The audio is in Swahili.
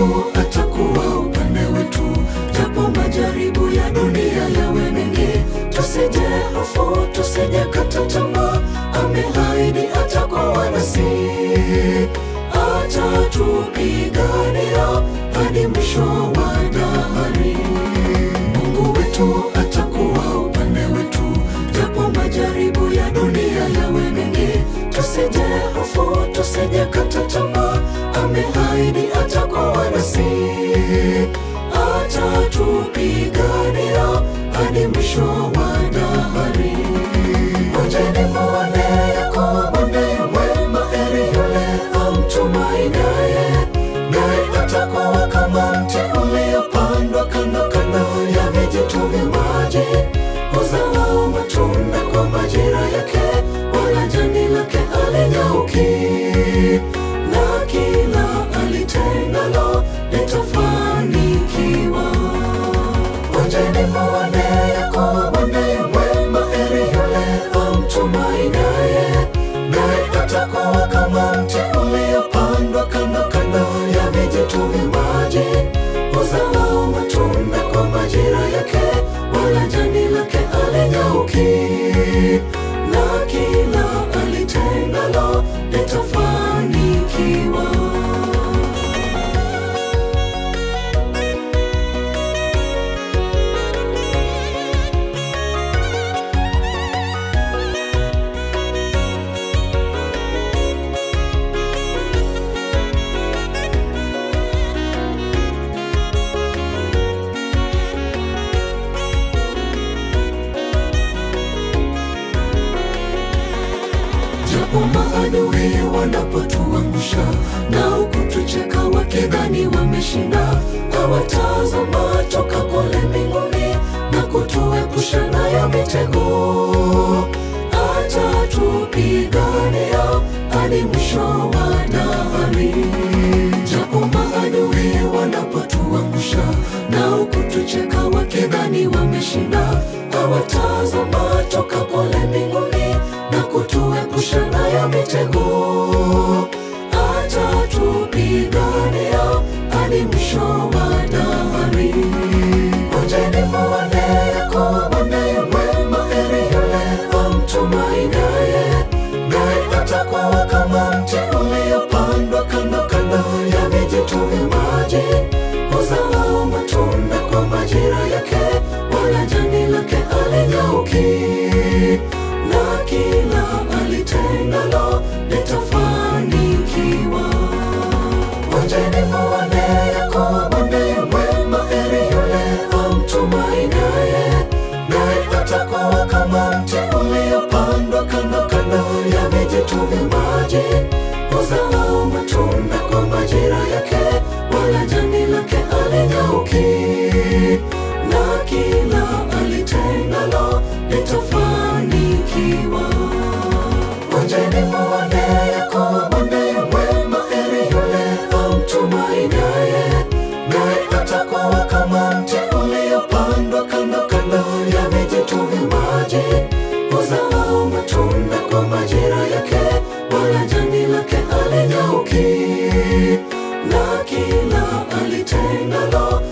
wetu atakuwa upande wetu, japo majaribu ya dunia yawe mengi. Tusije hofu, tusije kata tamaa, ameahidi atakuwa nasi, atatupigania hadi mwisho wa dahari. Mungu wetu atakuwa upande wetu, japo majaribu ya dunia yawe mengi. Tusije hofu, tusije kata tamaa, ameahidi atakuwa nasi, atatupigania hadi mwisho wa dahari. Ngojeni muone Yakobo ndiye mwema, heri yule amtumainiaye, naye atakuwa kama mti uliopandwa kando kando ya vijito vya maji, uzao matunda kwa majira yake, wala jani lake halinyauki, na kila alitendalo litafanikiwa. Ngojeni muone Yakobo ndiye mwema, heri yule amtumainiaye, naye atakuwa kama mti uliopandwa kando kando ya vijito vya maji, uzao matunda kwa majira yake, wala jani lake halinyauki, na kila alitendalo litafanikiwa. Maadui wanapotuangusha na kutucheka wakidhani wameshinda, hawatazama toka kule mbinguni na kutuepusha nayo mitego, atatupigania hadi mwisho wa dahari. Japo maadui wanapotuangusha na kutucheka wakidhani wameshinda, hawatazama toka kule mbinguni na kutuepusha nayo mitego, atatupigania hadi mwisho wa dahari. Ngojeni muone Yakobo ndiye mwema, heri yule amtumainiaye, naye atakuwa kama mti uliopandwa kando kando ya vijito vya maji, uzao matunda kwa majira yake, wala jani lake halinyauki, na kila alitendalo litafanikiwa. Ngojeni muone Yakobo ndiye mwema, heri yule amtumainiaye, naye atakuwa kama mti uliopandwa kando kando ya vijito vya maji, uzao matunda kwa majira yake, wala jani lake halinyauki, na kila alitendalo litafanikiwa. Ngojeni muone Yakobo ndiye mwema, heri yule amtumainiaye, naye atakuwa kama mti uliopandwa kando kando ya vijito vya maji, uzao matunda kwa majira yake, wala jani lake halinyauki, na kila alitendalo